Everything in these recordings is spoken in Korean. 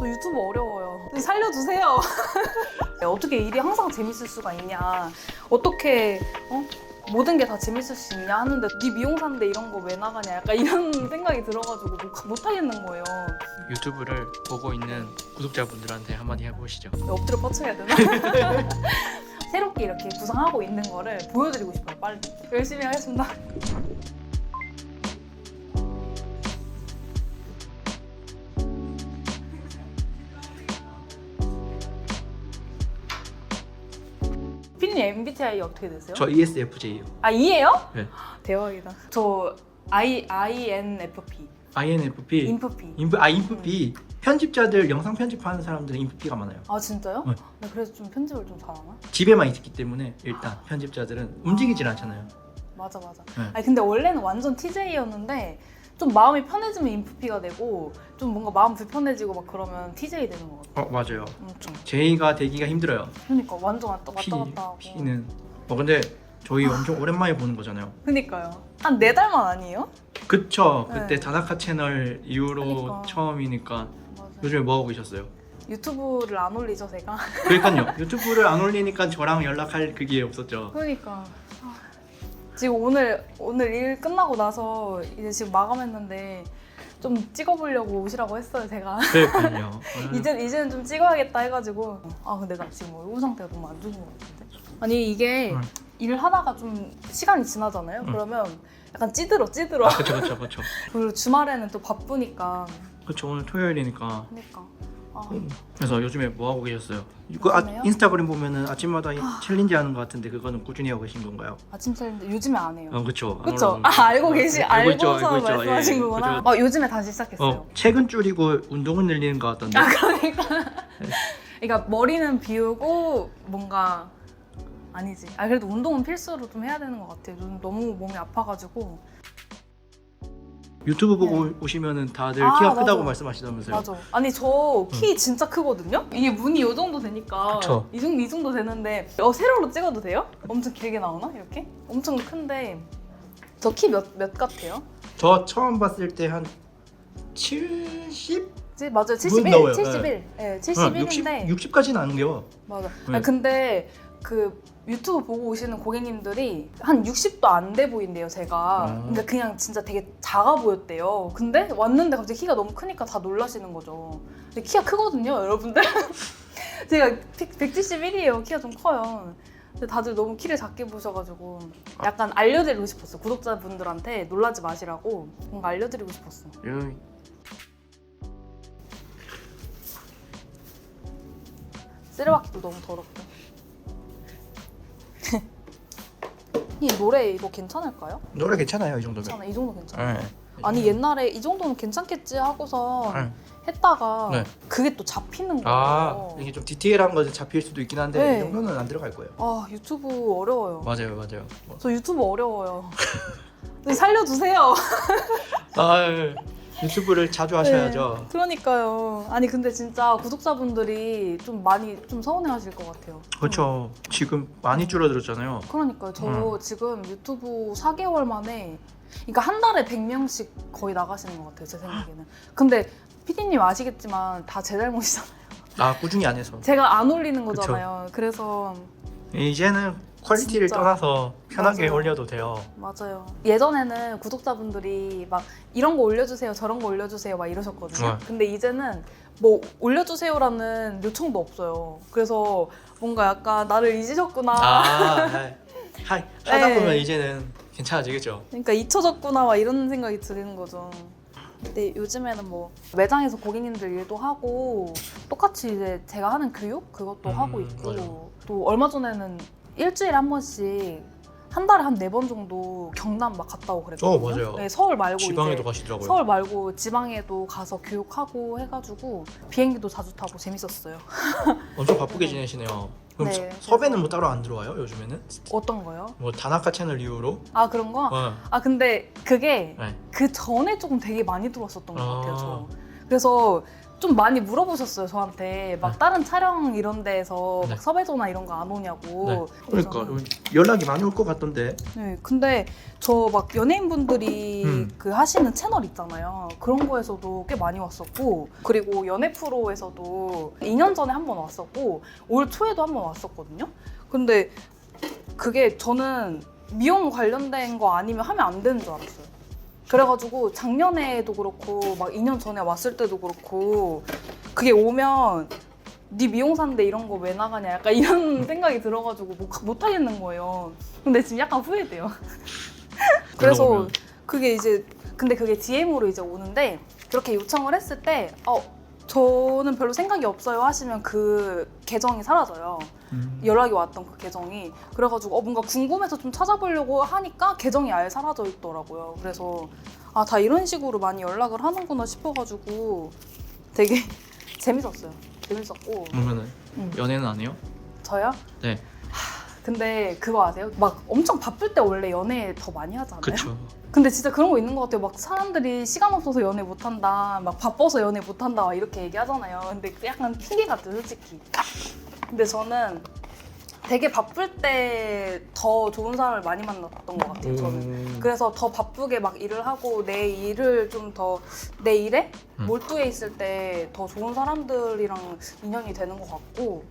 저 유튜브 어려워요. 좀 살려주세요. 어떻게 일이 항상 재밌을 수가 있냐. 어떻게 모든 게 다 재밌을 수 있냐 하는데 네 미용사인데 이런 거 왜 나가냐 약간 이런 생각이 들어가지고 못 하겠는 거예요. 유튜브를 보고 있는 구독자분들한테 한마디 해보시죠. 엎드려 뻗쳐야 되나? 새롭게 이렇게 구상하고 있는 거를 보여드리고 싶어요. 빨리 열심히 하겠습니다. 피디님 MBTI 어떻게 되세요? 저 ESFJ요. 아 E예요? 네. 대박이다. 저 INFP. INFP. 인프피. 인프피. 편집자들 영상 편집하는 사람들은 인프피가 많아요. 아 진짜요? 네. 나 그래서 좀 편집을 좀 잘하나? 집에만 있기 때문에 일단 편집자들은 움직이질 않잖아요. 맞아. 네. 아니 근데 원래는 완전 TJ였는데 좀 마음이 편해지면 인프피가 되고 좀 뭔가 마음 불편해지고 막 그러면 TJ 되는 것 같아. 맞아요. 엄청. J가 되기가 힘들어요. 그러니까 완전 왔다 갔다 하고. P는 근데 저희 엄청 오랜만에 보는 거잖아요. 그니까요. 한 4달만 아니에요? 그쵸. 네. 그때 다나카 채널 이후로 그러니까. 처음이니까. 맞아요. 요즘에 뭐 하고 계셨어요? 유튜브를 안 올리죠 제가? 그러니까요. 유튜브를 안 올리니까 저랑 연락할 그게 없었죠. 그러니까 지금 오늘 일 끝나고 나서 이제 지금 마감했는데 좀 찍어보려고 오시라고 했어요 제가. 그러니까요. 이제는 좀 찍어야겠다 해가지고 근데 나 지금 얼굴 상태가 너무 안 좋은 것 같은데. 아니 이게 일을 하다가 좀 시간이 지나잖아요. 그러면 약간 찌들어. 그쵸. 그리고 주말에는 또 바쁘니까. 그쵸. 오늘 토요일이니까. 그러니까. 그래서 요즘에 뭐 하고 계셨어요? 요즘에요? 인스타그램 보면은 아침마다 챌린지 하는 것 같은데 그거는 꾸준히 하고 계신 건가요? 아침 챌린지 요즘에 안 해요. 그쵸. 그쵸? 알고 있죠, 알고서 알고 있죠. 말씀하신 예, 거구나. 그죠. 요즘에 다시 시작했어요. 책은 줄이고 운동은 늘리는 것 같던데. 그러니까 머리는 비우고 뭔가 아니지. 그래도 운동은 필수로 좀 해야 되는 것 같아요. 요즘 너무 몸이 아파가지고. 유튜브 보고 네. 오시면은 다들 키가 크다고 맞아. 말씀하시다면서요? 맞아. 아니 저 키 진짜 크거든요. 이게 문이 이 정도 되니까 그쵸. 이 정도 되는데 세로로 찍어도 돼요? 엄청 길게 나오나 이렇게? 엄청 큰데 저 키 몇 같아요? 저 처음 봤을 때 한 70? 맞아요. 문 71. 넘어요. 71. 네, 71인데 60까지는 안 돼요. 맞아. 네. 근데 그 유튜브 보고 오시는 고객님들이 한 60도 안 돼 보인대요, 제가. 그러니까 그냥 진짜 되게 작아 보였대요. 근데 왔는데 갑자기 키가 너무 크니까 다 놀라시는 거죠. 근데 키가 크거든요, 여러분들. 제가 171이에요. 키가 좀 커요. 근데 다들 너무 키를 작게 보셔가지고 약간 알려드리고 싶었어. 구독자분들한테 놀라지 마시라고 뭔가 알려드리고 싶었어. 쓰레받기도 너무 더럽고. 이 노래 이거 괜찮을까요? 노래 괜찮아요, 이 정도면. 괜찮아, 이 정도 괜찮아. 네. 아니 옛날에 이 정도는 괜찮겠지 하고서 네. 했다가 네. 그게 또 잡히는 거예요. 이게 좀 디테일한 거 잡힐 수도 있긴 한데 네. 이 정도는 안 들어갈 거예요. 유튜브 어려워요. 맞아요. 저 유튜브 어려워요. 살려주세요. 유튜브를 자주 하셔야죠. 네, 그러니까요. 아니 근데 진짜 구독자분들이 좀 많이 좀 서운해하실 것 같아요. 그렇죠. 지금 많이 줄어들었잖아요. 그러니까요. 저 지금 유튜브 4개월 만에 그러니까 한 달에 100명씩 거의 나가시는 것 같아요. 제 생각에는. 근데 피디님 아시겠지만 다 제 잘못이잖아요. 꾸준히 안 해서. 제가 안 올리는 거잖아요. 그래서 이제는 퀄리티를 진짜. 떠나서 편하게 맞아요. 올려도 돼요. 맞아요. 예전에는 구독자분들이 막 이런 거 올려주세요, 저런 거 올려주세요 막 이러셨거든요. 근데 이제는 뭐 올려주세요라는 요청도 없어요. 그래서 뭔가 약간 나를 잊으셨구나. 하다 보면 네. 이제는 괜찮아지겠죠. 그러니까 잊혀졌구나 막 이런 생각이 드는 거죠. 근데 요즘에는 뭐 매장에서 고객님들 일도 하고 똑같이 이제 제가 하는 교육 그것도 하고 있고 맞아요. 또 얼마 전에는 일주일에 한 번씩 한 달에 한 4번 정도 경남 막 갔다 오고 그랬거든요. 맞아요. 네, 서울 말고 지방에도 이제 가시더라고요. 서울 말고 지방에도 가서 교육하고 해가지고 비행기도 자주 타고 재밌었어요. 엄청 바쁘게 지내시네요. 그럼 네, 섭외는 뭐 따로 안 들어와요? 요즘에는? 어떤 거요? 뭐 다나카 채널 이후로? 그런 거? 어. 근데 그게 네. 그 전에 조금 되게 많이 들어왔었던 것 같아요. 아. 저. 그래서 좀 많이 물어보셨어요 저한테. 막 네. 다른 촬영 이런 데에서 네. 막 섭외 전화 이런 거 안 오냐고. 그래서 그러니까 연락이 많이 올 것 같던데. 네, 근데 저 막 연예인분들이 그 하시는 채널 있잖아요. 그런 거에서도 꽤 많이 왔었고, 그리고 연애 프로에서도 2년 전에 한 번 왔었고, 올 초에도 한 번 왔었거든요. 근데 그게 저는 미용 관련된 거 아니면 하면 안 되는 줄 알았어요. 그래가지고 작년에도 그렇고 막 2년 전에 왔을 때도 그렇고 그게 오면 네 미용사인데 이런 거 왜 나가냐 약간 이런 생각이 들어가지고 못 하겠는 거예요. 근데 지금 약간 후회돼요. 그래서 올라오면. 그게 이제 근데 그게 DM으로 이제 오는데 그렇게 요청을 했을 때 저는 별로 생각이 없어요 하시면 그 계정이 사라져요. 연락이 왔던 그 계정이. 그래가지고 뭔가 궁금해서 좀 찾아보려고 하니까 계정이 아예 사라져 있더라고요. 그래서 다 이런 식으로 많이 연락을 하는구나 싶어가지고 되게 재밌었어요. 재밌었고. 그러면은 연애는 안 해요? 저요? 네. 근데 그거 아세요? 막 엄청 바쁠 때 원래 연애 더 많이 하잖아요. 그쵸. 근데 진짜 그런 거 있는 것 같아요. 막 사람들이 시간 없어서 연애 못한다, 막 바빠서 연애 못한다 막 이렇게 얘기하잖아요. 근데 그 약간 핑계 같아요, 솔직히. 근데 저는 되게 바쁠 때 더 좋은 사람을 많이 만났던 것 같아요, 저는. 그래서 더 바쁘게 막 일을 하고 내 일을 좀 더 내 일에 몰두해 있을 때 더 좋은 사람들이랑 인연이 되는 것 같고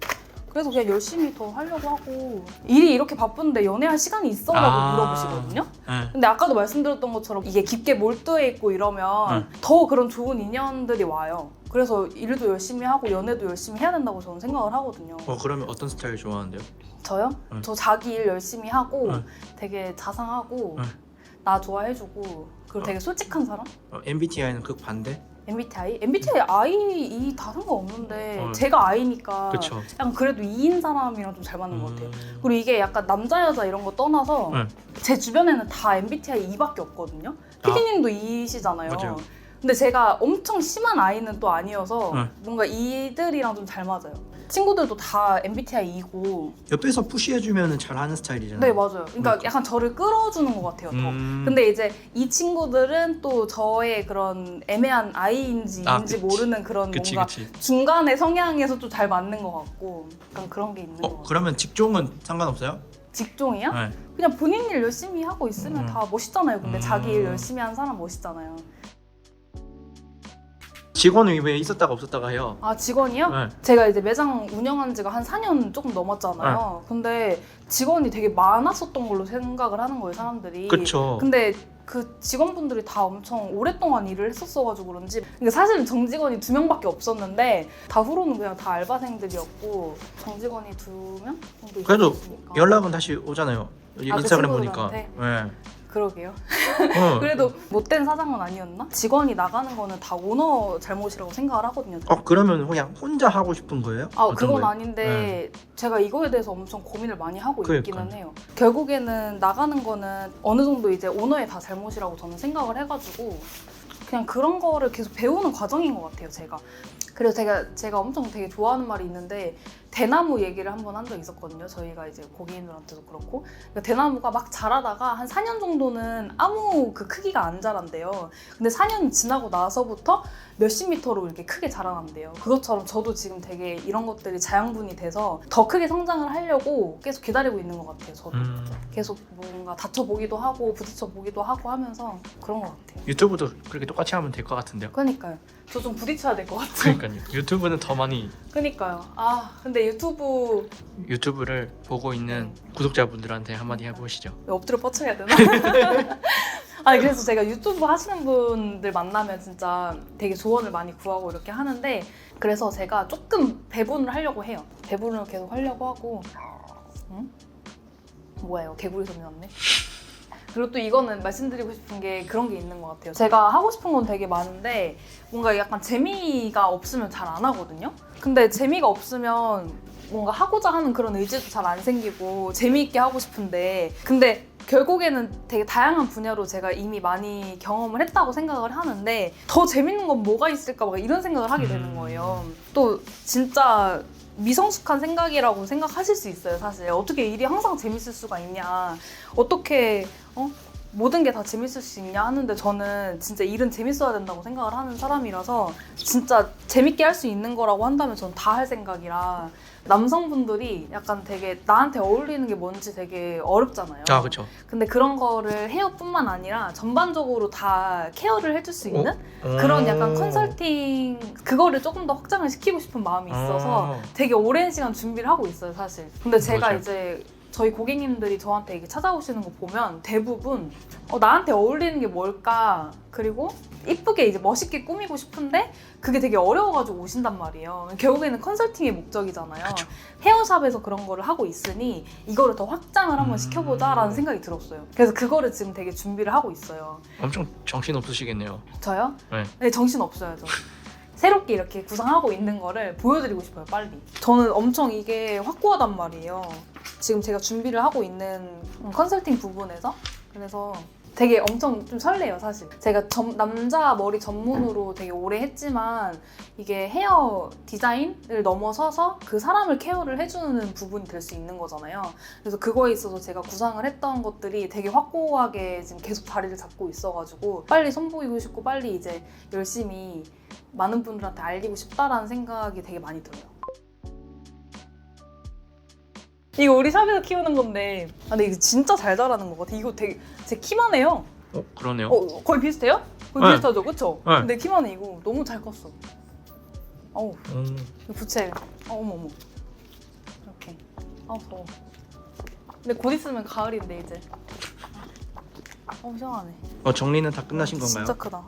그래서 그냥 열심히 더 하려고 하고 일이 이렇게 바쁜데 연애할 시간이 있어? 라고 물어보시거든요. 네. 근데 아까도 말씀드렸던 것처럼 이게 깊게 몰두해 있고 이러면 더 그런 좋은 인연들이 와요. 그래서 일도 열심히 하고 연애도 열심히 해야 된다고 저는 생각을 하거든요. 그러면 어떤 스타일 좋아하는데요? 저요? 저 자기 일 열심히 하고 되게 자상하고 나 좋아해주고 그리고 되게 솔직한 사람? MBTI는 극반대? MBTI? MBTI I, E 다 상관없는데 제가 I니까 그쵸. 약간 그래도 E인 사람이랑 좀 잘 맞는 것 같아요. 그리고 이게 약간 남자 여자 이런 거 떠나서 제 주변에는 다 MBTI E밖에 없거든요. PD님도 E시잖아요. 맞아요. 근데 제가 엄청 심한 I는 또 아니어서 뭔가 E들이랑 좀 잘 맞아요. 친구들도 다 MBTI E고. 옆에서 푸시해주면 잘하는 스타일이잖아. 네, 맞아요. 그러니까 약간 저를 끌어주는 것 같아요, 더. 근데 이제 이 친구들은 또 저의 그런 애매한 I인지 E인지 그치. 모르는 그런 그치, 뭔가 그치. 중간의 성향에서 좀 잘 맞는 것 같고 약간 그런 게 있는 것 같아요. 그러면 직종은 상관없어요? 직종이요? 네. 그냥 본인 일 열심히 하고 있으면 다 멋있잖아요. 근데 자기 일 열심히 하는 사람 멋있잖아요. 직원이 왜 있었다가 없었다가 해요? 직원이요? 네. 제가 이제 매장 운영한 지가 한 4년 조금 넘었잖아요. 근데 직원이 되게 많았었던 걸로 생각을 하는 거예요, 사람들이. 그쵸. 근데 그 직원분들이 다 엄청 오랫동안 일을 했었어가지고 그런지 근데 사실은 정직원이 2명밖에 없었는데 다 후로는 그냥 다 알바생들이었고 정직원이 2명 정도 그래도 있었으니까. 연락은 다시 오잖아요. 인스타그램 보니까. 친구들한테? 네. 그러게요. 어. 그래도 못된 사장은 아니었나? 직원이 나가는 거는 다 오너 잘못이라고 생각을 하거든요. 그러면 그냥 혼자 하고 싶은 거예요? 어떤 그건 거예요? 아닌데 제가 이거에 대해서 엄청 고민을 많이 하고 있기는 그러니까요. 해요. 결국에는 나가는 거는 어느 정도 이제 오너의 다 잘못이라고 저는 생각을 해가지고 그냥 그런 거를 계속 배우는 과정인 것 같아요, 제가. 그리고 제가 엄청 되게 좋아하는 말이 있는데 대나무 얘기를 한번 한 적이 있었거든요. 저희가 이제 고객님들한테도 그렇고 그러니까 대나무가 막 자라다가 한 4년 정도는 아무 그 크기가 안 자란대요. 근데 4년 지나고 나서부터 몇십 미터로 이렇게 크게 자라난대요. 그것처럼 저도 지금 되게 이런 것들이 자양분이 돼서 더 크게 성장을 하려고 계속 기다리고 있는 것 같아요. 저도 계속 뭔가 다쳐보기도 하고 부딪혀보기도 하고 하면서 그런 것 같아요. 유튜브도 그렇게 똑같이 하면 될 것 같은데요? 그러니까요. 저 좀 부딪혀야 될 것 같아요. 그러니까요. 유튜브는 더 많이 그러니까요. 근데 유튜브를 보고 있는 구독자분들한테 한마디 해보시죠. 엎드려 뻗쳐야 되나? 그래서 제가 유튜브 하시는 분들 만나면 진짜 되게 조언을 많이 구하고 이렇게 하는데 그래서 제가 조금 배분을 하려고 해요. 배분을 계속 하려고 하고 뭐예요? 개구리 소리 났네. 그리고 또 이거는 말씀드리고 싶은 게 그런 게 있는 것 같아요. 제가 하고 싶은 건 되게 많은데 뭔가 약간 재미가 없으면 잘 안 하거든요. 근데 재미가 없으면 뭔가 하고자 하는 그런 의지도 잘 안 생기고 재미있게 하고 싶은데 근데 결국에는 되게 다양한 분야로 제가 이미 많이 경험을 했다고 생각을 하는데 더 재밌는 건 뭐가 있을까 막 이런 생각을 하게 되는 거예요. 또 진짜 미성숙한 생각이라고 생각하실 수 있어요. 사실 어떻게 일이 항상 재밌을 수가 있냐, 어떻게 모든 게 다 재밌을 수 있냐 하는데 저는 진짜 일은 재밌어야 된다고 생각을 하는 사람이라서 진짜 재밌게 할 수 있는 거라고 한다면 저는 다 할 생각이라 남성분들이 약간 되게 나한테 어울리는 게 뭔지 되게 어렵잖아요. 아 그렇죠. 근데 그런 거를 헤어뿐만 아니라 전반적으로 다 케어를 해줄 수 있는 그런 약간 컨설팅 그거를 조금 더 확장을 시키고 싶은 마음이 있어서 되게 오랜 시간 준비를 하고 있어요 사실. 근데 제가 맞아요. 이제 저희 고객님들이 저한테 이렇게 찾아오시는 거 보면 대부분 나한테 어울리는 게 뭘까 그리고 이쁘게 이제 멋있게 꾸미고 싶은데 그게 되게 어려워가지고 오신단 말이에요. 결국에는 컨설팅의 목적이잖아요. 그쵸. 헤어샵에서 그런 거를 하고 있으니 이거를 더 확장을 한번 시켜보자라는 생각이 들었어요. 그래서 그거를 지금 되게 준비를 하고 있어요. 엄청 정신 없으시겠네요. 저요? 네. 네, 정신 없어요, 저. 새롭게 이렇게 구상하고 있는 거를 보여드리고 싶어요, 빨리. 저는 엄청 이게 확고하단 말이에요. 지금 제가 준비를 하고 있는 컨설팅 부분에서. 그래서 되게 엄청 좀 설레요, 사실. 제가 남자 머리 전문으로 되게 오래 했지만 이게 헤어 디자인을 넘어서서 그 사람을 케어를 해주는 부분이 될 수 있는 거잖아요. 그래서 그거에 있어서 제가 구상을 했던 것들이 되게 확고하게 지금 계속 자리를 잡고 있어가지고 빨리 선보이고 싶고 빨리 이제 열심히 많은 분들한테 알리고 싶다라는 생각이 되게 많이 들어요. 이거 우리 샵에서 키우는 건데 근데 이거 진짜 잘 자라는 것 같아. 이거 되게 제 키만 해요. 그러네요. 거의 비슷해요? 거의 네. 비슷하죠, 그쵸? 네. 근데 키만 해 이거 너무 잘 컸어. 어우, 이거 부채. 어머. 이렇게. 더워. 근데 곧 있으면 가을인데 이제. 시원하네. 정리는 다 끝나신 건가요? 진짜 크다.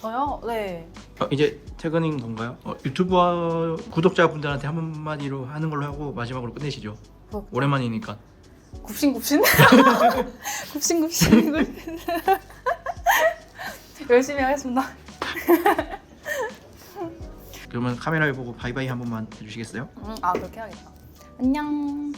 저요? 네. 이제 퇴근인 건가요? 유튜버 구독자분들한테 한마디로 하는 걸로 하고 마지막으로 끝내시죠. 오랜만이니까. 굽신굽신? 굽신굽신. 열심히 하겠습니다. 그러면 카메라를 보고 바이바이 한 번만 해주시겠어요? 그렇게 해야겠다. 안녕.